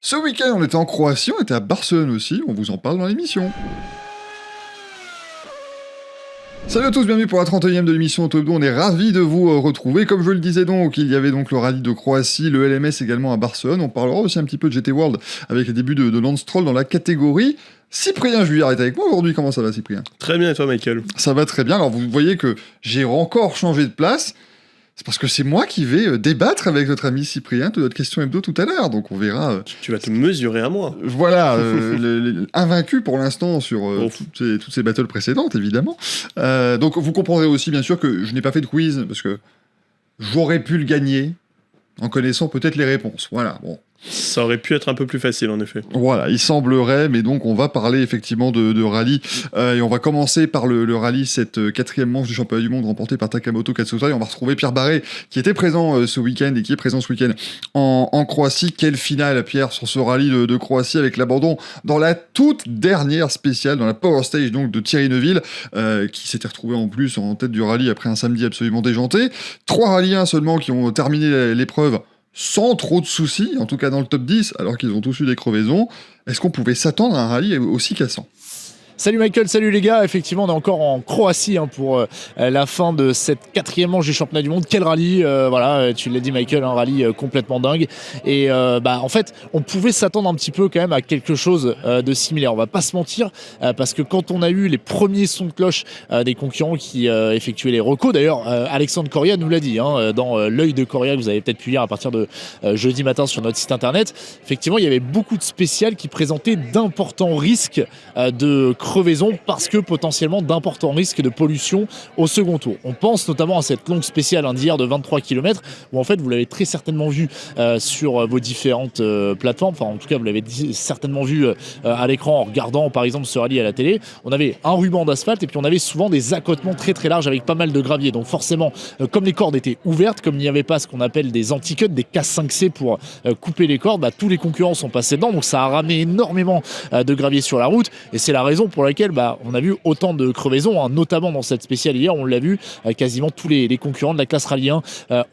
Ce week-end, on était en Croatie, on était à Barcelone aussi, on vous en parle dans l'émission. Salut à tous, bienvenue pour la 31e de l'émission Auto Hebdo, on est ravis de vous retrouver. Comme je le disais donc, il y avait donc le rallye de Croatie, le LMS également à Barcelone. On parlera aussi un petit peu de GT World avec les débuts de Lance Stroll dans la catégorie. Cyprien Juillard est avec moi aujourd'hui, comment ça va Cyprien ? Très bien et toi Michael ? Ça va très bien, alors vous voyez que j'ai encore changé de place. C'est parce que c'est moi qui vais débattre avec notre ami Cyprien de notre question hebdo tout à l'heure, donc on verra... Tu vas te mesurer à moi. Voilà, invaincu pour l'instant sur toutes ces battles précédentes, évidemment. Donc vous comprendrez aussi, bien sûr, que je n'ai pas fait de quiz, parce que j'aurais pu le gagner, en connaissant peut-être les réponses. Voilà, bon. Ça aurait pu être un peu plus facile, en effet. Voilà, il semblerait, mais donc on va parler effectivement de rallye, et on va commencer par le rallye, cette quatrième manche du championnat du monde remportée par Takamoto Katsuta, et on va retrouver Pierre Barré, qui était présent ce week-end, et qui est présent ce week-end en Croatie. Quelle finale, Pierre, sur ce rallye de Croatie, avec l'abandon dans la toute dernière spéciale, dans la Power Stage donc de Thierry Neuville, qui s'était retrouvé en plus en tête du rallye après un samedi absolument déjanté. 3 rallyens seulement qui ont terminé l'épreuve sans trop de soucis, en tout cas dans le top 10, alors qu'ils ont tous eu des crevaisons. Est-ce qu'on pouvait s'attendre à un rallye aussi cassant ? Salut Michael, salut les gars, effectivement on est encore en Croatie pour la fin de cette quatrième manche du championnat du monde. Quel rallye, voilà, tu l'as dit Michael, un rallye complètement dingue. Et en fait on pouvait s'attendre un petit peu quand même à quelque chose de similaire, on va pas se mentir, parce que quand on a eu les premiers sons de cloche des concurrents qui effectuaient les recos, d'ailleurs Alexandre Coria nous l'a dit, dans l'œil de Coria que vous avez peut-être pu lire à partir de jeudi matin sur notre site internet, effectivement il y avait beaucoup de spéciales qui présentaient d'importants risques de crevaison parce que potentiellement d'importants risques de pollution au second tour. On pense notamment à cette longue spéciale d'hier de 23 km où en fait vous l'avez très certainement vu sur vos différentes plateformes, enfin en tout cas vous l'avez certainement vu à l'écran en regardant par exemple ce rallye à la télé. On avait un ruban d'asphalte et puis on avait souvent des accotements très très larges avec pas mal de gravier, donc forcément comme les cordes étaient ouvertes, comme il n'y avait pas ce qu'on appelle des anti-cuts, des K5C pour couper les cordes, tous les concurrents sont passés dedans, donc ça a ramené énormément de gravier sur la route et c'est la raison pour laquelle on a vu autant de crevaisons, notamment dans cette spéciale hier, on l'a vu, quasiment tous les concurrents de la classe rallye 1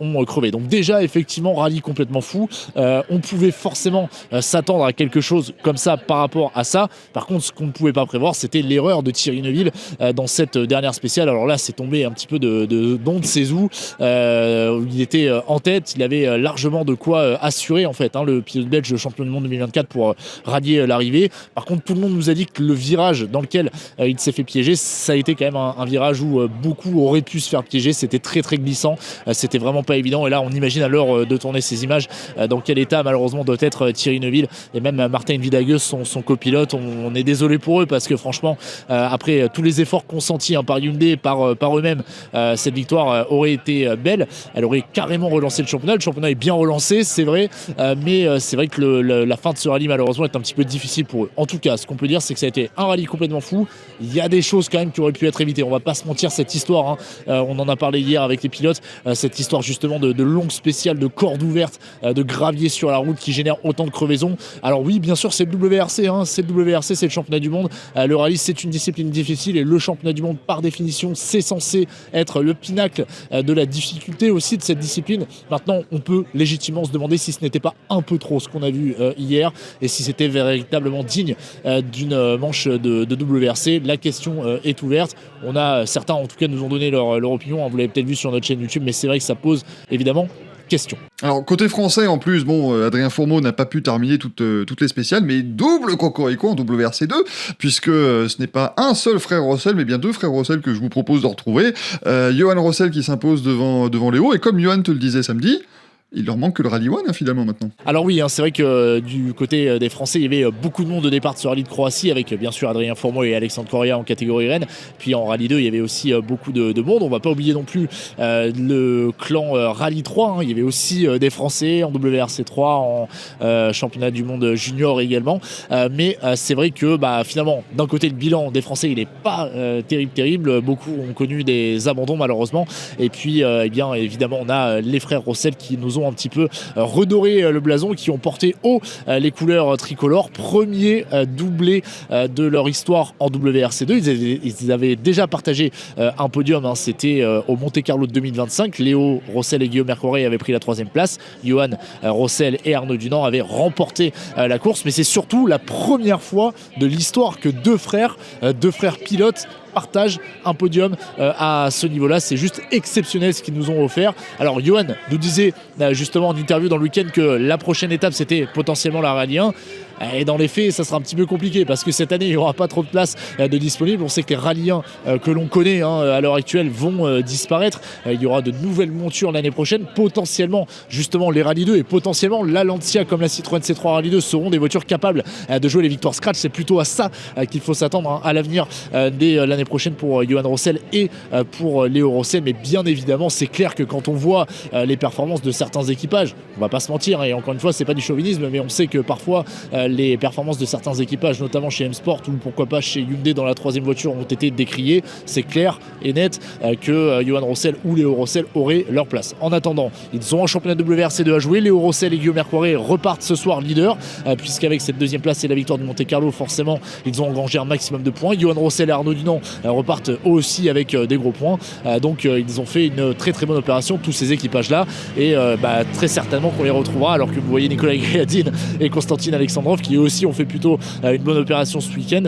ont crevé. Donc déjà, effectivement, rallye complètement fou. On pouvait forcément s'attendre à quelque chose comme ça par rapport à ça. Par contre, ce qu'on ne pouvait pas prévoir, c'était l'erreur de Thierry Neuville dans cette dernière spéciale. Alors là, c'est tombé un petit peu de ses ou. Il était en tête, il avait largement de quoi assurer en fait, le pilote belge champion du monde 2024 pour rallier l'arrivée. Par contre, tout le monde nous a dit que le virage dans lequel il s'est fait piéger, ça a été quand même un virage où beaucoup auraient pu se faire piéger, c'était très très glissant, c'était vraiment pas évident et là on imagine à l'heure de tourner ces images dans quel état malheureusement doit être Thierry Neuville et même Martin Vidague, son copilote. On est désolé pour eux parce que franchement après tous les efforts consentis par Hyundai, par eux-mêmes, cette victoire aurait été belle, elle aurait carrément relancé le championnat est bien relancé c'est vrai, mais c'est vrai que la fin de ce rallye malheureusement est un petit peu difficile pour eux. En tout cas ce qu'on peut dire c'est que ça a été un rallye complètement fou. Il y a des choses quand même qui auraient pu être évitées, on va pas se mentir, cette histoire on en a parlé hier avec les pilotes, cette histoire justement de longue spéciale, de cordes ouvertes, de gravier sur la route qui génère autant de crevaisons. Alors oui bien sûr c'est le WRC, c'est le WRC, c'est le championnat du monde, le rallye c'est une discipline difficile et le championnat du monde par définition c'est censé être le pinacle de la difficulté aussi de cette discipline. Maintenant on peut légitimement se demander si ce n'était pas un peu trop ce qu'on a vu hier et si c'était véritablement digne d'une manche de WRC. La question est ouverte. On a certains en tout cas nous ont donné leur opinion, vous l'avez peut-être vu sur notre chaîne YouTube, mais c'est vrai que ça pose évidemment question. Alors côté français en plus, Adrien Fourmeau n'a pas pu terminer toutes les spéciales, mais double cocorico en WRC2, puisque ce n'est pas un seul frère Russell, mais bien 2 frères Russell que je vous propose de retrouver. Johan Russell qui s'impose devant Léo, et comme Johan te le disait samedi, il leur manque que le Rally 1 finalement maintenant. Alors oui, c'est vrai que du côté des Français, il y avait beaucoup de monde au départ de ce rallye de Croatie avec bien sûr Adrien Fourmeau et Alexandre Coria en catégorie Rennes. Puis en Rallye 2, il y avait aussi beaucoup de monde. On va pas oublier non plus le clan Rallye 3. Il y avait aussi des Français en WRC 3, en championnat du monde junior également. Mais c'est vrai que finalement, d'un côté, le bilan des Français, il n'est pas terrible. Beaucoup ont connu des abandons malheureusement. Et puis, eh bien, évidemment, on a les frères Russell qui nous nous ont un petit peu redoré le blason, qui ont porté haut les couleurs tricolores. Premier doublé de leur histoire en WRC2. Ils avaient déjà partagé un podium, hein, c'était au Monte-Carlo de 2025. Léo Rossel et Guillaume Mercoré avaient pris la 3e place. Johan Rossel et Arnaud Dunant avaient remporté la course, mais c'est surtout la première fois de l'histoire que deux frères pilotes partagent un podium à ce niveau-là. C'est juste exceptionnel ce qu'ils nous ont offert. Alors Johan nous disait justement en interview dans le week-end que la prochaine étape c'était potentiellement la Rallye 1. Et dans les faits, ça sera un petit peu compliqué parce que cette année, il n'y aura pas trop de place de disponible. On sait que les Rallye 1 que l'on connaît à l'heure actuelle vont disparaître. Il y aura de nouvelles montures l'année prochaine. Potentiellement, justement, les Rallye 2 et potentiellement la Lancia comme la Citroën C3 Rallye 2 seront des voitures capables de jouer les victoires scratch. C'est plutôt à ça qu'il faut s'attendre à l'avenir dès l'année prochaine pour Johan Rossel et pour Léo Rossel. Mais bien évidemment, c'est clair que quand on voit les performances de certains équipages, on va pas se mentir, et encore une fois, c'est pas du chauvinisme, mais on sait que parfois les performances de certains équipages, notamment chez M-Sport ou pourquoi pas chez Hyundai dans la 3e voiture, ont été décriées. C'est clair et net que Johan Rossel ou Léo Rossel auraient leur place. En attendant, ils ont un championnat WRC2 à jouer. Léo Rossel et Guillaume Mercoré repartent ce soir leader, puisqu'avec cette 2e place et la victoire du Monte-Carlo, forcément, ils ont engrangé un maximum de points. Johan Rossel et Arnaud Dunant repartent eux aussi avec des gros points. Donc ils ont fait une très très bonne opération, tous ces équipages-là, et très certainement qu'on les retrouvera, alors que vous voyez Nicolas Griadine et Constantine Alexandrov qui eux aussi ont fait plutôt une bonne opération ce week-end.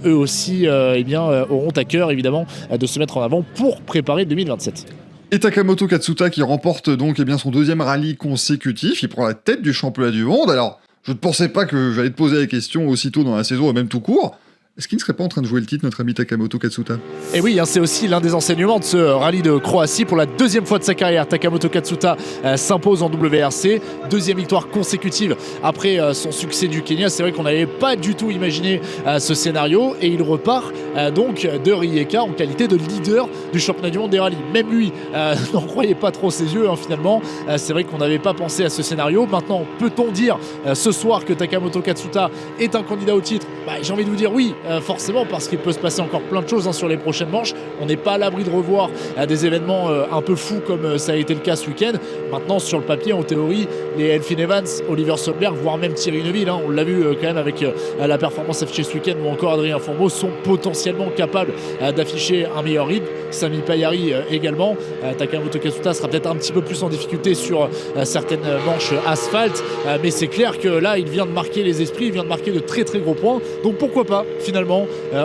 Eux aussi auront à cœur évidemment de se mettre en avant pour préparer 2027. Et Takamoto Katsuta qui remporte donc son 2e rallye consécutif. Il prend la tête du championnat du monde. Alors, je ne pensais pas que j'allais te poser la question aussitôt dans la saison, et même tout court. Est-ce qu'il ne serait pas en train de jouer le titre, notre ami Takamoto Katsuta ? Et oui, c'est aussi l'un des enseignements de ce rallye de Croatie. Pour la 2e fois de sa carrière, Takamoto Katsuta s'impose en WRC. 2e victoire consécutive après son succès du Kenya. C'est vrai qu'on n'avait pas du tout imaginé ce scénario. Et il repart donc de Rijeka en qualité de leader du championnat du monde des rallyes. Même lui n'en croyait pas trop ses yeux, finalement. C'est vrai qu'on n'avait pas pensé à ce scénario. Maintenant, peut-on dire ce soir que Takamoto Katsuta est un candidat au titre ? J'ai envie de vous dire oui. Forcément, parce qu'il peut se passer encore plein de choses sur les prochaines manches. On n'est pas à l'abri de revoir des événements un peu fous comme ça a été le cas ce week-end. Maintenant, sur le papier, en théorie, les Elfyn Evans, Oliver Solberg, voire même Thierry Neuville, on l'a vu quand même avec la performance affichée ce week-end, ou encore Adrien Fourmeau, sont potentiellement capables d'afficher un meilleur rythme. Sami Payari également. Takamoto Katsuta sera peut-être un petit peu plus en difficulté sur certaines manches asphalte, mais c'est clair que là, il vient de marquer les esprits, il vient de marquer de très très gros points. Donc pourquoi pas, finalement.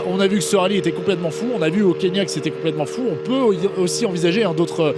On a vu que ce rallye était complètement fou, on a vu au Kenya que c'était complètement fou. On peut aussi envisager d'autres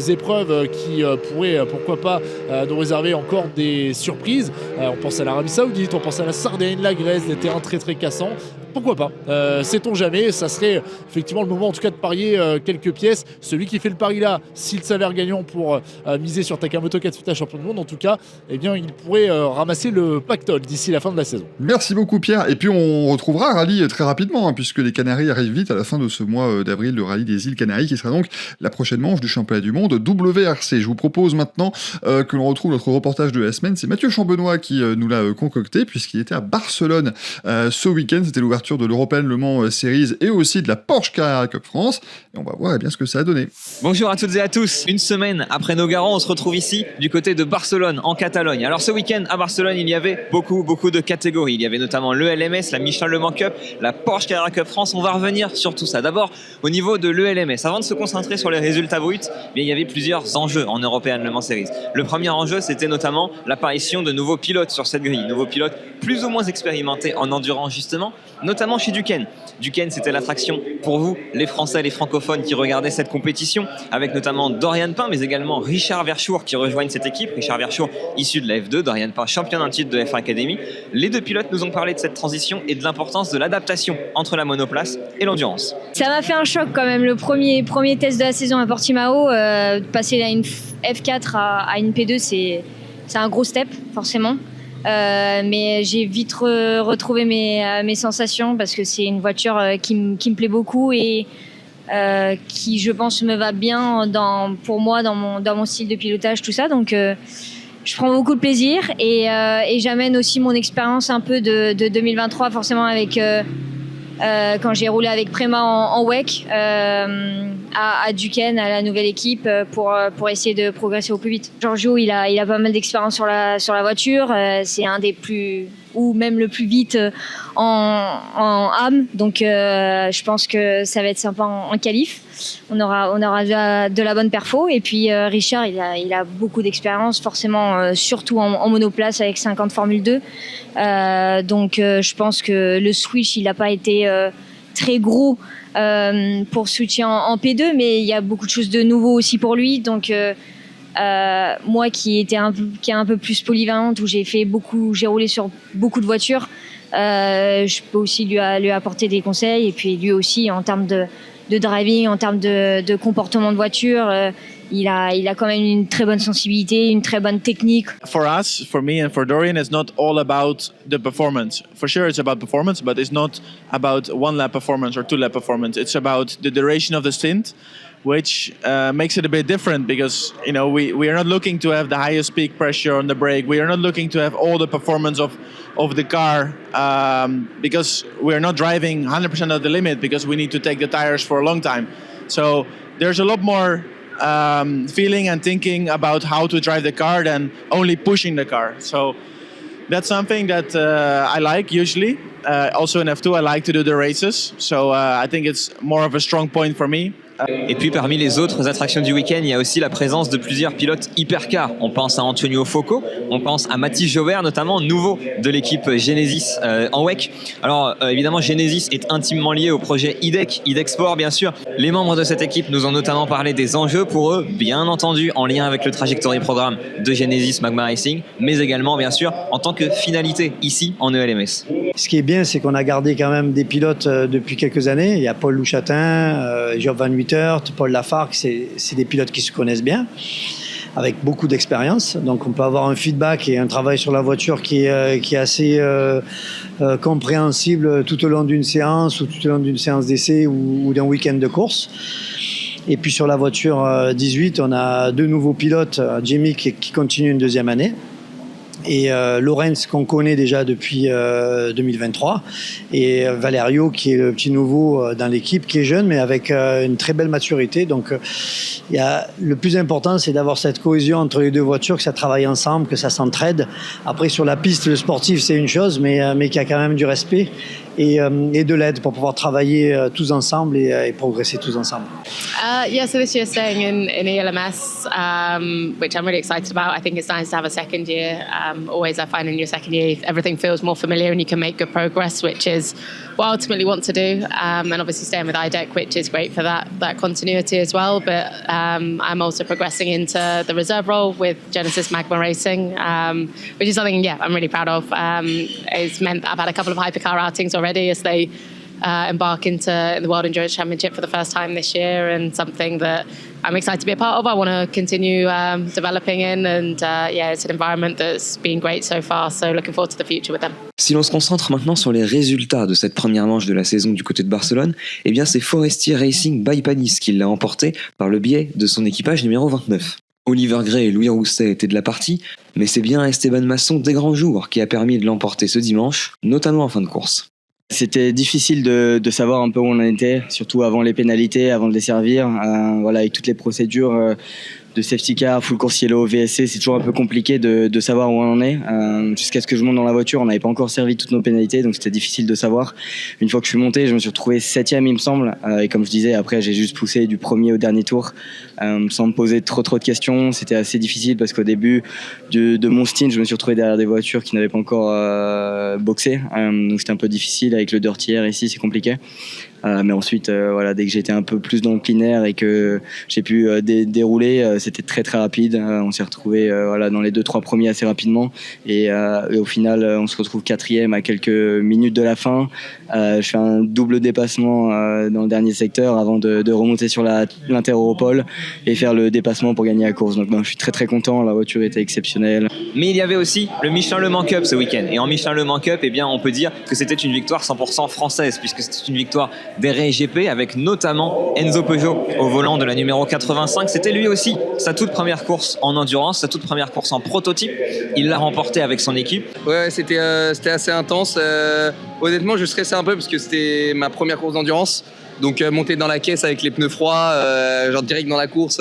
épreuves qui pourraient, pourquoi pas, nous réserver encore des surprises. On pense à l'Arabie Saoudite, on pense à la Sardaigne, la Grèce, des terrains très très cassants. Pourquoi pas, sait-on jamais. Ça serait effectivement le moment en tout cas de parier quelques pièces. Celui qui fait le pari là, s'il s'avère gagnant pour miser sur Takamoto Katsuta champion du monde, en tout cas, il pourrait ramasser le pactole d'ici la fin de la saison. Merci beaucoup Pierre. Et puis on retrouvera un rallye très rapidement, puisque les Canaries arrivent vite à la fin de ce mois d'avril, le rallye des îles Canaries, qui sera donc la prochaine manche du championnat du monde WRC. Je vous propose maintenant que l'on retrouve notre reportage de la semaine. C'est Mathieu Chambenois qui nous l'a concocté, puisqu'il était à Barcelone ce week-end. C'était l'ouverture de l'European Le Mans Series et aussi de la Porsche Carrera Cup France. Et on va voir ce que ça a donné. Bonjour à toutes et à tous. Une semaine après Nogaro, on se retrouve ici du côté de Barcelone, en Catalogne. Alors ce week-end à Barcelone, il y avait beaucoup de catégories. Il y avait notamment le LMS, la Michelin Le Mans Cup, la Porsche Carrera Cup France. On va revenir sur tout ça. D'abord, au niveau de l'ELMS, avant de se concentrer sur les résultats bruts, il y avait plusieurs enjeux en European Le Mans Series. Le premier enjeu, c'était notamment l'apparition de nouveaux pilotes sur cette grille. Nouveaux pilotes plus ou moins expérimentés en endurance justement, notamment chez Duquesne. Duquesne, c'était l'attraction pour vous, les Français, les francophones qui regardaient cette compétition, avec notamment Dorian Pain, mais également Richard Verschoor qui rejoignent cette équipe. Richard Verschoor, issu de la F2, Dorian Pain, champion d'un titre de F1 Academy. Les deux pilotes nous ont parlé de cette transition et de l'importance de l'adaptation entre la monoplace et l'endurance. Ça m'a fait un choc quand même, le premier test de la saison à Portimao, passer à une F4 à une P2, c'est un gros step, forcément. Mais j'ai vite retrouvé mes sensations parce que c'est une voiture qui me plaît beaucoup et qui, je pense, me va bien pour moi dans mon style de pilotage, tout ça. Donc, je prends beaucoup de plaisir et j'amène aussi mon expérience un peu de 2023, forcément avec quand j'ai roulé avec Prema en WEC, à Duquesne, à la nouvelle équipe, pour essayer de progresser au plus vite. Giorgio, il a pas mal d'expérience sur la voiture. C'est un des plus, ou même le plus vite en AM. Donc je pense que ça va être sympa en qualif. On aura de la bonne perfo. Et puis Richard, il a beaucoup d'expérience, forcément, surtout en monoplace avec 50 Formule 2. Donc je pense que le switch, il n'a pas été très gros pour switcher en P2, mais il y a beaucoup de choses de nouveau aussi pour lui. Donc moi qui est un peu plus polyvalente, où j'ai roulé sur beaucoup de voitures, je peux aussi lui apporter des conseils. Et puis lui aussi, en termes de driving, en termes de comportement de voiture, il a quand même une très bonne sensibilité, une très bonne technique. For us, for me and for Dorian, it's not all about the performance. For sure it's about performance, but it's not about one lap performance or two lap performance. It's about the duration of the stint, which makes it a bit different because, you know, we are not looking to have the highest peak pressure on the brake. We are not looking to have all the performance of the car because we are not driving 100% of the limit because we need to take the tires for a long time. So there's a lot more feeling and thinking about how to drive the car than only pushing the car. So that's something that I like usually. Also in F2, I like to do the races. So I think it's more of a strong point for me. Et puis parmi les autres attractions du week-end, il y a aussi la présence de plusieurs pilotes hypercars. On pense à Antonio Focco, on pense à Mathis Jaubert, notamment nouveau de l'équipe Genesis en WEC. Alors évidemment, Genesis est intimement lié au projet IDEC Sport, bien sûr. Les membres de cette équipe nous ont notamment parlé des enjeux pour eux, bien entendu en lien avec le trajectory programme de Genesis Magma Racing, mais également bien sûr en tant que finalité ici en ELMS. Ce qui est bien, c'est qu'on a gardé quand même des pilotes depuis quelques années. Il y a Paul Louchatin, Job Van Wittert, Paul Lafargue, c'est des pilotes qui se connaissent bien, avec beaucoup d'expérience. Donc on peut avoir un feedback et un travail sur la voiture qui est assez compréhensible tout au long d'une séance ou tout au long d'une séance d'essai ou d'un week-end de course. Et puis sur la voiture 18, on a deux nouveaux pilotes, Jamie qui continue une deuxième année, et Lorenz qu'on connaît déjà depuis 2023, et Valerio qui est le petit nouveau dans l'équipe, qui est jeune mais avec une très belle maturité. Donc le plus important, c'est d'avoir cette cohésion entre les deux voitures, que ça travaille ensemble, que ça s'entraide. Après sur la piste, le sportif c'est une chose, mais qu'il y a quand même du respect et de l'aide pour pouvoir travailler tous ensemble et progresser tous ensemble. Yeah, so this year staying in ELMS, which I'm really excited about. I think it's nice to have a second year. Always I find in your second year everything feels more familiar and you can make good progress, which is what I ultimately want to do. And obviously staying with IDEC, which is great for that continuity as well. But I'm also progressing into the reserve role with Genesis Magma Racing, which is something, I'm really proud of. It's meant that I've had a couple of hypercar outings already as they embark into the World Endurance Championship for the first time this year, and something that I'm excited to be a part of. I want to continue developing in, and it's an environment that's been great so far, so looking forward to the future with them. Si l'on se concentre maintenant sur les résultats de cette première manche de la saison du côté de Barcelone, eh bien c'est Forestier Racing by Panis qui l'a emporté par le biais de son équipage numéro 29. Oliver Gray et Louis Rousset étaient de la partie, mais c'est bien Esteban Masson des grands jours qui a permis de l'emporter ce dimanche, notamment en fin de course. C'était difficile de savoir un peu où on en était, surtout avant les pénalités, avant de les servir. Avec toutes les procédures de safety car, full course yellow, VSC, c'est toujours un peu compliqué de savoir où on en est. Jusqu'à ce que je monte dans la voiture, on n'avait pas encore servi toutes nos pénalités, donc c'était difficile de savoir. Une fois que je suis monté, je me suis retrouvé 7e, il me semble. Et comme je disais, après, j'ai juste poussé du premier au dernier tour, sans me poser trop de questions. C'était assez difficile parce qu'au début de mon stint, je me suis retrouvé derrière des voitures qui n'avaient pas encore boxé. Donc c'était un peu difficile. Avec le dirty air ici, c'est compliqué. Mais ensuite, dès que j'étais un peu plus dans le clean air et que j'ai pu dérouler, c'était très très rapide. On s'est retrouvé dans les 2-3 premiers assez rapidement, et au final, on se retrouve 4e à quelques minutes de la fin. Je fais un double dépassement dans le dernier secteur avant de remonter sur l'inter-Europol et faire le dépassement pour gagner la course. Donc je suis très très content, la voiture était exceptionnelle. Mais il y avait aussi le Michelin Le Mans Cup ce week-end, et en Michelin Le Mans Cup, on peut dire que c'était une victoire 100% française, puisque c'était une victoire des GP avec notamment Enzo Peugeot au volant de la numéro 85. C'était lui aussi sa toute première course en endurance, sa toute première course en prototype. Il l'a remporté avec son équipe. Ouais, c'était assez intense. Honnêtement, je stressais un peu parce que c'était ma première course d'endurance. Donc monter dans la caisse avec les pneus froids, genre direct dans la course,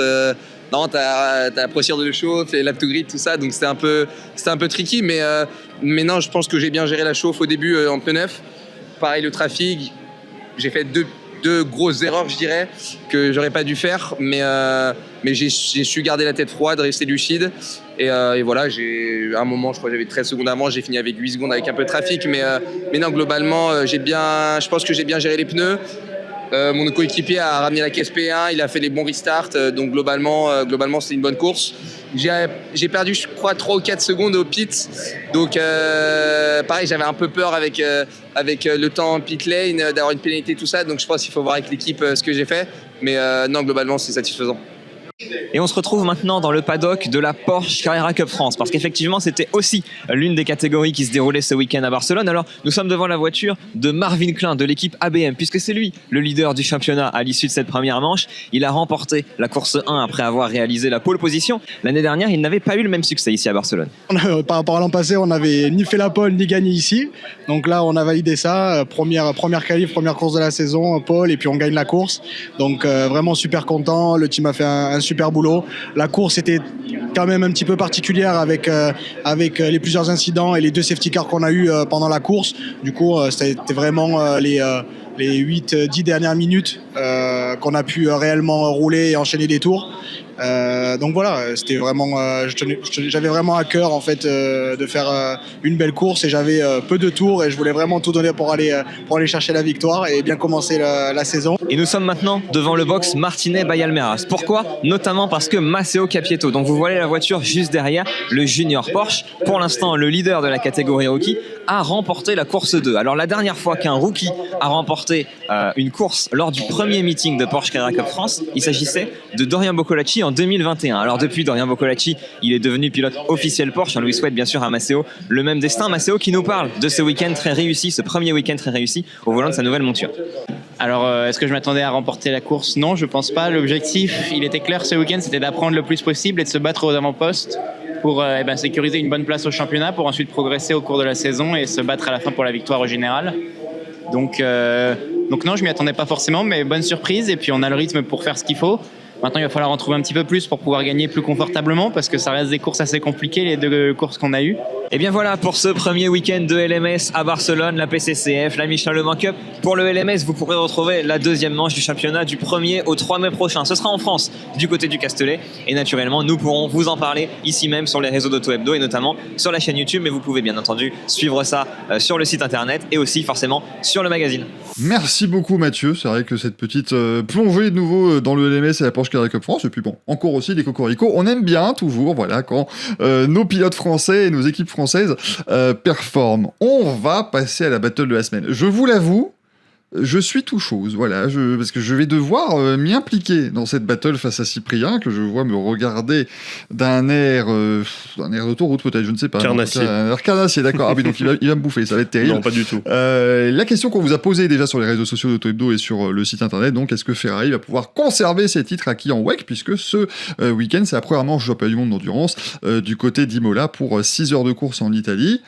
non, t'as la procédure de chauffe, les lap to grid, tout ça, donc c'était un peu tricky, mais non, je pense que j'ai bien géré la chauffe au début en pneu neuf. Pareil, le trafic, j'ai fait deux grosses erreurs, je dirais, que j'aurais pas dû faire, mais j'ai su garder la tête froide, rester lucide. Et voilà, à un moment, je crois que j'avais 13 secondes avant, j'ai fini avec 8 secondes avec un peu de trafic, mais non, globalement, je pense que j'ai bien géré les pneus. Mon coéquipier a ramené la caisse P1, il a fait les bons restarts, donc globalement c'était une bonne course. J'ai perdu, je crois, 3 ou 4 secondes au pit, donc pareil, j'avais un peu peur avec le temps en pit lane, d'avoir une pénalité, tout ça, donc je pense qu'il faut voir avec l'équipe ce que j'ai fait, mais non, globalement c'est satisfaisant. Et on se retrouve maintenant dans le paddock de la Porsche Carrera Cup France, parce qu'effectivement c'était aussi l'une des catégories qui se déroulait ce week-end à Barcelone. Alors nous sommes devant la voiture de Marvin Klein de l'équipe ABM, puisque c'est lui le leader du championnat à l'issue de cette première manche. Il a remporté la course 1 après avoir réalisé la pole position. L'année dernière, il n'avait pas eu le même succès ici à Barcelone. Par rapport à l'an passé, on n'avait ni fait la pole ni gagné ici. Donc là, on a validé ça. Première qualif, première course de la saison, pole, et puis on gagne la course. Donc vraiment super content. Le team a fait un super boulot. La course était quand même un petit peu particulière avec les plusieurs incidents et les 2 safety cars qu'on a eu pendant la course. Du coup, c'était vraiment les 8-10 dernières minutes qu'on a pu réellement rouler et enchaîner des tours. Donc voilà, c'était vraiment, j'avais vraiment à cœur en fait de faire une belle course, et j'avais peu de tours et je voulais vraiment tout donner pour aller chercher la victoire et bien commencer la saison. Et nous sommes maintenant devant le box Martinet by Almeras. Pourquoi ? Notamment parce que Matteo Capietto, donc vous voyez la voiture juste derrière, le junior Porsche, pour l'instant le leader de la catégorie rookie, a remporté la course 2. Alors la dernière fois qu'un rookie a remporté une course lors du premier meeting de Porsche Carrera Cup France, il s'agissait de Dorian Boccolacci en 2021. Alors depuis, Dorian Boccolacci, il est devenu pilote officiel Porsche. On lui souhaite bien sûr à Matteo le même destin. Matteo qui nous parle de ce week-end très réussi, ce premier week-end très réussi au volant de sa nouvelle monture. Alors, est-ce que je m'attendais à remporter la course ? Non, je pense pas. L'objectif, il était clair ce week-end, c'était d'apprendre le plus possible et de se battre aux avant-postes pour sécuriser une bonne place au championnat, pour ensuite progresser au cours de la saison et se battre à la fin pour la victoire au général. Donc non, je m'y attendais pas forcément, mais bonne surprise. Et puis on a le rythme pour faire ce qu'il faut. Maintenant, il va falloir en trouver un petit peu plus pour pouvoir gagner plus confortablement, parce que ça reste des courses assez compliquées, les 2 courses qu'on a eues. Et bien voilà pour ce premier week-end de LMS à Barcelone, la PCCF, la Michelin Le Mans Cup. Pour le LMS, vous pourrez retrouver la deuxième manche du championnat du 1er au 3 mai prochain. Ce sera en France, du côté du Castellet. Et naturellement, nous pourrons vous en parler ici même sur les réseaux d'Auto Hebdo et notamment sur la chaîne YouTube. Mais vous pouvez bien entendu suivre ça sur le site internet et aussi forcément sur le magazine. Merci beaucoup Mathieu. C'est vrai que cette petite plongée de nouveau dans le LMS et la Porsche Carrera Cup France, et puis bon, encore aussi des cocoricots. On aime bien toujours, voilà, quand nos pilotes français et nos équipes françaises performent. On va passer à la battle de la semaine. Je vous l'avoue, je suis tout chose, voilà, parce que je vais devoir m'y impliquer dans cette battle face à Cyprien, que je vois me regarder d'un air d'autoroute peut-être, je ne sais pas. Carnassier. Un air carnassier, d'accord. Ah oui, donc il va me bouffer, ça va être terrible. Non, pas du tout. La question qu'on vous a posée déjà sur les réseaux sociaux d'Auto Hebdo et sur le site internet, donc est-ce que Ferrari va pouvoir conserver ses titres acquis en WEC, puisque ce week-end, c'est la première manche du championnat du monde d'endurance du côté d'Imola pour 6 heures de course en Italie.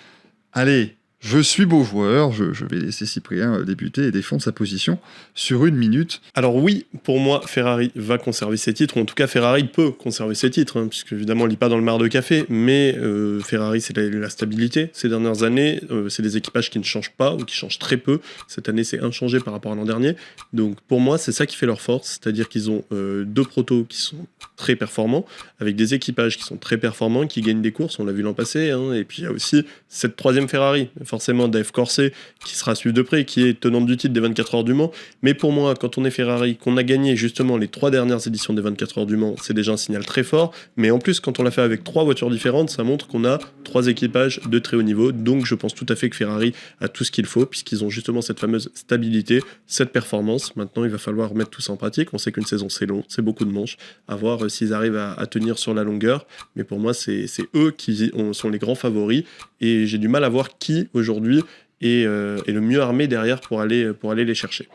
Allez, je suis beau joueur, je vais laisser Cyprien débuter et défendre sa position sur 1 minute. Alors oui, pour moi, Ferrari va conserver ses titres, ou en tout cas Ferrari peut conserver ses titres, puisque évidemment on ne lit pas dans le mar de café, mais Ferrari c'est la stabilité. Ces dernières années, c'est des équipages qui ne changent pas, ou qui changent très peu. Cette année c'est inchangé par rapport à l'an dernier. Donc pour moi c'est ça qui fait leur force, c'est-à-dire qu'ils ont 2 protos qui sont très performants, avec des équipages qui sont très performants, qui gagnent des courses, on l'a vu l'an passé, et puis il y a aussi cette 3e Ferrari, forcément Dave Corset, qui sera suivi de près, qui est tenante du titre des 24 heures du Mans. Mais pour moi, quand on est Ferrari, qu'on a gagné justement les 3 dernières éditions des 24 heures du Mans, c'est déjà un signal très fort. Mais en plus, quand on l'a fait avec 3 voitures différentes, ça montre qu'on a 3 équipages de très haut niveau. Donc je pense tout à fait que Ferrari a tout ce qu'il faut, puisqu'ils ont justement cette fameuse stabilité, cette performance. Maintenant, il va falloir mettre tout ça en pratique. On sait qu'une saison, c'est long, c'est beaucoup de manches. À voir s'ils arrivent à tenir sur la longueur. Mais pour moi, c'est eux qui sont les grands favoris. Et j'ai du mal à voir qui, aujourd'hui, est le mieux armé derrière pour aller les chercher.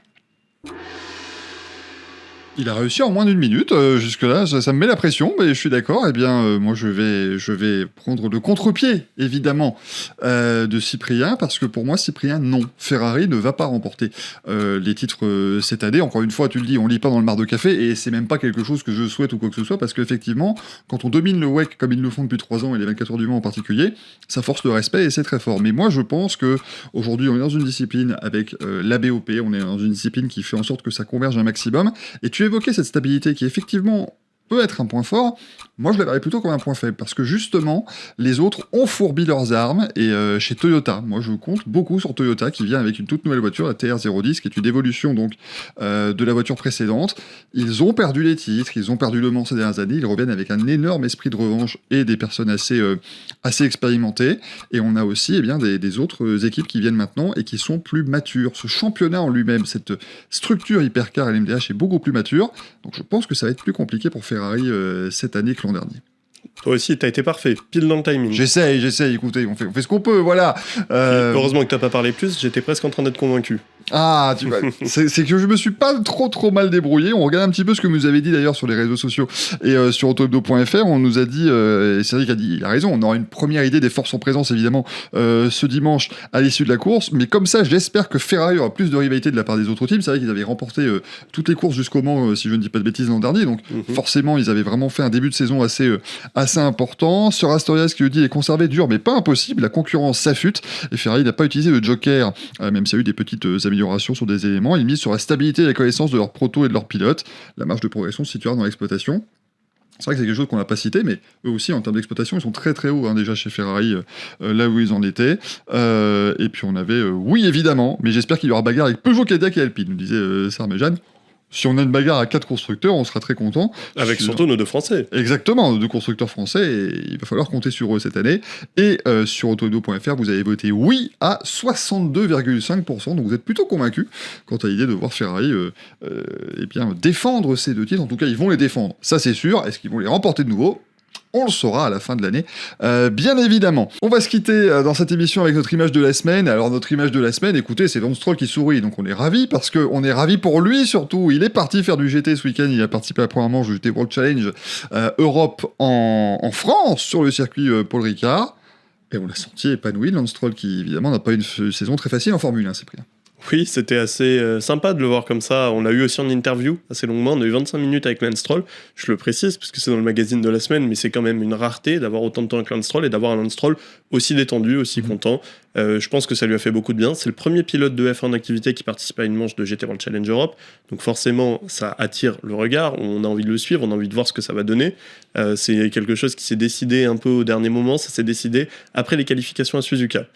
Il a réussi en moins d'1 minute. Jusque-là, ça me met la pression, mais je suis d'accord. Eh bien, moi, je vais prendre le contre-pied, évidemment, de Cyprien, parce que pour moi, Cyprien, non. Ferrari ne va pas remporter les titres cette année. Encore une fois, tu le dis, on lit pas dans le mar de café, et c'est même pas quelque chose que je souhaite ou quoi que ce soit, parce qu'effectivement, quand on domine le WEC comme ils le font depuis 3 ans, et les 24 heures du Mans en particulier, ça force le respect, et c'est très fort. Mais moi, je pense que aujourd'hui, on est dans une discipline avec la BOP, on est dans une discipline qui fait en sorte que ça converge un maximum, et tu évoquais cette stabilité qui, effectivement, peut être un point fort. Moi, je la verrais plutôt comme un point faible, parce que justement, les autres ont fourbi leurs armes, et chez Toyota, moi je compte beaucoup sur Toyota, qui vient avec une toute nouvelle voiture, la TR010, qui est une évolution donc de la voiture précédente. Ils ont perdu les titres, ils ont perdu Le Mans ces dernières années, ils reviennent avec un énorme esprit de revanche et des personnes assez expérimentées, et on a aussi eh bien, des autres équipes qui viennent maintenant et qui sont plus matures. Ce championnat en lui-même, cette structure hypercar LMDH est beaucoup plus mature, donc je pense que ça va être plus compliqué pour Ferrari cette année que l'an dernier. Toi aussi, t'as été parfait, pile dans le timing. J'essaye, écoutez, on fait ce qu'on peut, voilà. Heureusement que t'as pas parlé plus, j'étais presque en train d'être convaincu. Ah, tu vois, c'est que je me suis pas trop mal débrouillé. On regarde un petit peu ce que vous nous avez dit d'ailleurs sur les réseaux sociaux et sur autohebdo.fr. On nous a dit, et Cédric a dit, il a raison, on aura une première idée des forces en présence évidemment ce dimanche à l'issue de la course. Mais comme ça, j'espère que Ferrari aura plus de rivalité de la part des autres teams. C'est vrai qu'ils avaient remporté toutes les courses jusqu'au Mans, si je ne dis pas de bêtises, l'an dernier. Donc forcément, ils avaient vraiment fait un début de saison assez important. Sur Astorias qui lui dit est conservé dur mais pas impossible. La concurrence s'affûte et Ferrari n'a pas utilisé le joker, même s'il y a eu des petites améliorations sur des éléments. Ils misent sur la stabilité et la connaissance de leurs protos et de leurs pilotes. La marge de progression se situera dans l'exploitation. C'est vrai que c'est quelque chose qu'on n'a pas cité, mais eux aussi, en termes d'exploitation, ils sont très très hauts déjà chez Ferrari, là où ils en étaient. Et puis on avait, oui évidemment, mais j'espère qu'il y aura bagarre avec Peugeot, Cadillac et Alpine, nous disait Sarméjane. Si on a une bagarre à 4 constructeurs, on sera très content. Avec surtout nos 2 Français. Exactement, nos 2 constructeurs français, et il va falloir compter sur eux cette année. Et sur autohebdo.fr, vous avez voté oui à 62,5%, donc vous êtes plutôt convaincus quant à l'idée de voir Ferrari eh bien, défendre ces 2 titres. En tout cas, ils vont les défendre, ça c'est sûr. Est-ce qu'ils vont les remporter de nouveau ? On le saura à la fin de l'année, bien évidemment. On va se quitter dans cette émission avec notre image de la semaine. Alors notre image de la semaine, écoutez, c'est Lance Stroll qui sourit, donc on est ravis, parce qu'on est ravis pour lui surtout. Il est parti faire du GT ce week-end, il a participé à la première manche du GT World Challenge Europe en France, sur le circuit Paul Ricard. Et on l'a senti épanoui, Lance Stroll, qui évidemment n'a pas une saison très facile en Formule 1, Cyprien. Oui, c'était assez sympa de le voir comme ça. On l'a eu aussi en interview assez longuement. On a eu 25 minutes avec Lance Stroll. Je le précise parce que c'est dans le magazine de la semaine, mais c'est quand même une rareté d'avoir autant de temps avec Lance Stroll et d'avoir un Lance Stroll aussi détendu, aussi content. Je pense que ça lui a fait beaucoup de bien. C'est le premier pilote de F1 en activité qui participe à une manche de GT World Challenge Europe. Donc forcément, ça attire le regard. On a envie de le suivre, on a envie de voir ce que ça va donner. C'est quelque chose qui s'est décidé un peu au dernier moment. Ça s'est décidé après les qualifications à Suzuka.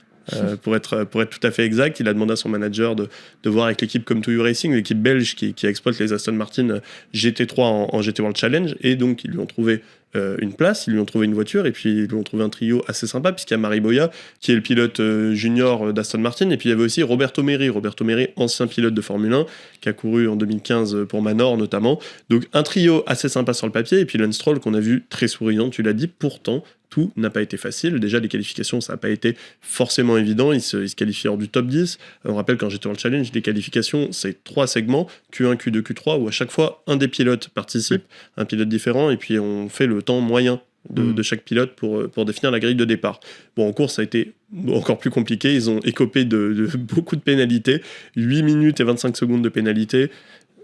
Pour être tout à fait exact, il a demandé à son manager de voir avec l'équipe comme Toyo Racing, l'équipe belge qui exploite les Aston Martin GT3 en GT World Challenge, et donc ils lui ont trouvé une place, ils lui ont trouvé une voiture, et puis ils lui ont trouvé un trio assez sympa, puisqu'il y a Mari Boya, qui est le pilote junior d'Aston Martin, et puis il y avait aussi Roberto Meri, ancien pilote de Formule 1, qui a couru en 2015 pour Manor notamment. Donc un trio assez sympa sur le papier, et puis Lance Stroll qu'on a vu très souriant, tu l'as dit, pourtant tout n'a pas été facile. Déjà, les qualifications, ça n'a pas été forcément évident. Il se qualifie hors du top 10. On rappelle, quand j'étais dans le challenge, les qualifications, c'est 3 segments, Q1, Q2, Q3, où à chaque fois, un des pilotes participe, un pilote différent, et puis on fait le temps moyen de chaque pilote pour définir la grille de départ. Bon, en course, ça a été encore plus compliqué. Ils ont écopé de beaucoup de pénalités, 8 minutes et 25 secondes de pénalité.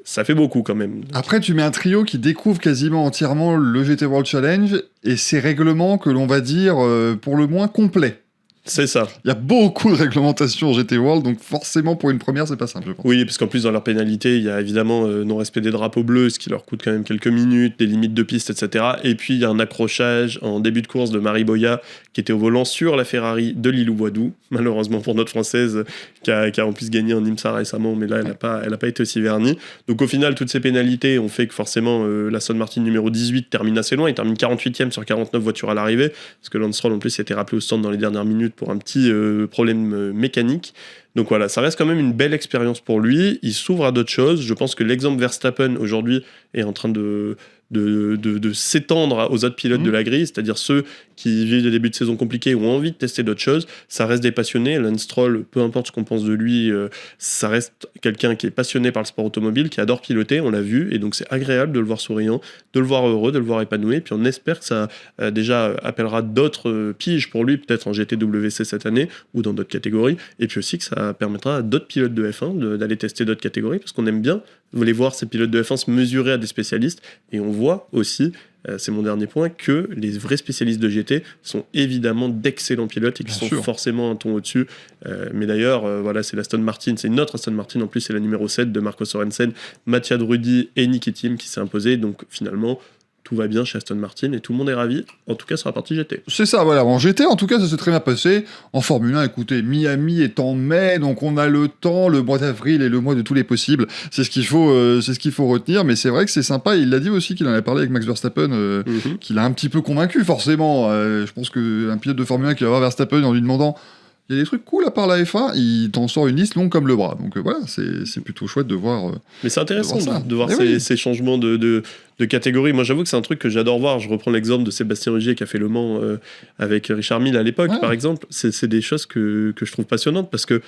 Ça fait beaucoup quand même. Après, tu mets un trio qui découvre quasiment entièrement le GT World Challenge et ses règlements que l'on va dire pour le moins complets. C'est ça. Il y a beaucoup de réglementations GT World, donc forcément pour une première, c'est pas simple, je pense. Oui, parce qu'en plus dans leur pénalité, il y a évidemment non-respect des drapeaux bleus, ce qui leur coûte quand même quelques minutes, des limites de piste, etc. Et puis il y a un accrochage en début de course de Mari Boya, qui était au volant sur la Ferrari de Lilou Boidou, malheureusement pour notre Française, qui a en plus gagné en IMSA récemment, mais là elle n'a pas été aussi vernie. Donc au final, toutes ces pénalités ont fait que forcément l'Aston Martin numéro 18 termine assez loin, il termine 48e sur 49 voitures à l'arrivée, parce que Lance Stroll en plus s'était rappelé au stand dans les dernières minutes pour un petit problème mécanique. Donc voilà, ça reste quand même une belle expérience pour lui. Il s'ouvre à d'autres choses. Je pense que l'exemple Verstappen aujourd'hui est en train de s'étendre aux autres pilotes de la grille, c'est-à-dire ceux qui vivent des débuts de saison compliqués ou ont envie de tester d'autres choses. Ça reste des passionnés. Lance Stroll, peu importe ce qu'on pense de lui, ça reste quelqu'un qui est passionné par le sport automobile, qui adore piloter, on l'a vu, et donc c'est agréable de le voir souriant, de le voir heureux, de le voir épanoui. Puis on espère que ça déjà appellera d'autres piges pour lui, peut-être en GTWC cette année ou dans d'autres catégories, et puis aussi que ça permettra à d'autres pilotes de F1 d'aller tester d'autres catégories, parce qu'on aime bien les voir ces pilotes de F1 se mesurer à des spécialistes, et on voit aussi, c'est mon dernier point, que les vrais spécialistes de GT sont évidemment d'excellents pilotes et qui sont forcément un ton au-dessus. Mais d'ailleurs, voilà, c'est l'Aston Martin, c'est une autre Aston Martin en plus, c'est la numéro 7 de Marco Sorensen, Mattia Drudi et Niki Tim qui s'est imposé. Donc finalement, tout va bien chez Aston Martin et tout le monde est ravi, en tout cas sur la partie GT. C'est ça, voilà. En GT, en tout cas, ça s'est très bien passé. En Formule 1, écoutez, Miami est en mai, donc on a le temps, le mois d'avril est le mois de tous les possibles. C'est ce qu'il faut retenir, mais c'est vrai que c'est sympa. Il l'a dit aussi qu'il en avait parlé avec Max Verstappen, qu'il a un petit peu convaincu, forcément. Je pense qu'un pilote de Formule 1 qui va voir Verstappen en lui demandant il y a des trucs cool à part la F1, il t'en sort une liste longue comme le bras. Donc voilà, c'est plutôt chouette de voir. Mais c'est intéressant de voir ces changements de catégorie. Moi, j'avoue que c'est un truc que j'adore voir. Je reprends l'exemple de Sébastien Ogier qui a fait Le Mans avec Richard Mille à l'époque, par exemple. C'est des choses que je trouve passionnantes parce que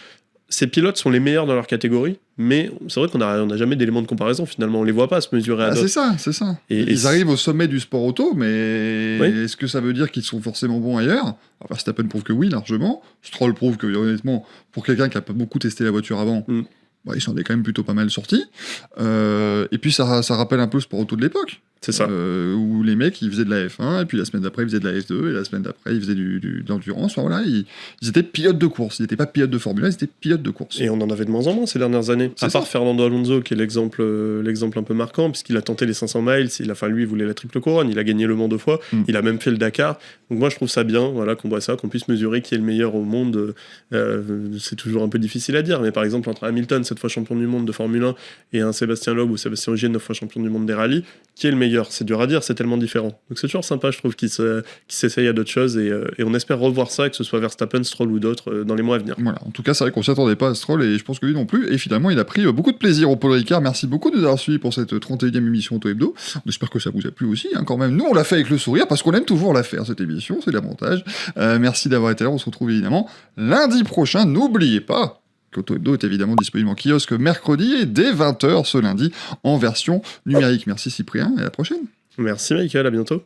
ces pilotes sont les meilleurs dans leur catégorie, mais c'est vrai qu'on n'a jamais d'éléments de comparaison finalement. On les voit pas se mesurer à d'autres. C'est ça. Ils arrivent au sommet du sport auto, mais est-ce que ça veut dire qu'ils sont forcément bons ailleurs ? Verstappen prouve que oui, largement. Stroll prouve que, honnêtement, pour quelqu'un qui n'a pas beaucoup testé la voiture avant, il s'en est quand même plutôt pas mal sorti. Et puis ça rappelle un peu le sport auto de l'époque. C'est ça. Où les mecs, ils faisaient de la F1, et puis la semaine d'après, ils faisaient de la F2, et la semaine d'après, ils faisaient de l'endurance. Enfin, voilà, ils étaient pilotes de course. Ils n'étaient pas pilotes de Formule 1, ils étaient pilotes de course. Et on en avait de moins en moins ces dernières années. À part Fernando Alonso, qui est l'exemple un peu marquant, puisqu'il a tenté les 500 miles, lui, il voulait la triple couronne, il a gagné le Mans 2 fois, il a même fait le Dakar. Donc moi, je trouve ça bien, voilà, qu'on voit ça, qu'on puisse mesurer qui est le meilleur au monde. C'est toujours un peu difficile à dire, mais par exemple, entre Hamilton, 7 fois champion du monde de Formule 1, et un Sébastien Loeb ou Sébastien Ogier, 9 fois champion du monde des rallyes, qui est le meilleur ? C'est dur à dire, c'est tellement différent. Donc c'est toujours sympa, je trouve, qu'ils s'essayent à d'autres choses, et on espère revoir ça, que ce soit Verstappen, Stroll ou d'autres, dans les mois à venir. Voilà, en tout cas, c'est vrai qu'on s'y attendait pas à Stroll, et je pense que lui non plus, et finalement, il a pris beaucoup de plaisir au Paul Ricard. Merci beaucoup de nous avoir suivis pour cette 31e émission Auto Hebdo. On espère que ça vous a plu aussi, quand même. Nous, on l'a fait avec le sourire, parce qu'on aime toujours la faire, cette émission, c'est l'avantage. Merci d'avoir été là, on se retrouve évidemment lundi prochain. N'oubliez pas qu'Auto Hebdo est évidemment disponible en kiosque mercredi et dès 20h ce lundi en version numérique. Merci Cyprien et à la prochaine. Merci Michael, à bientôt.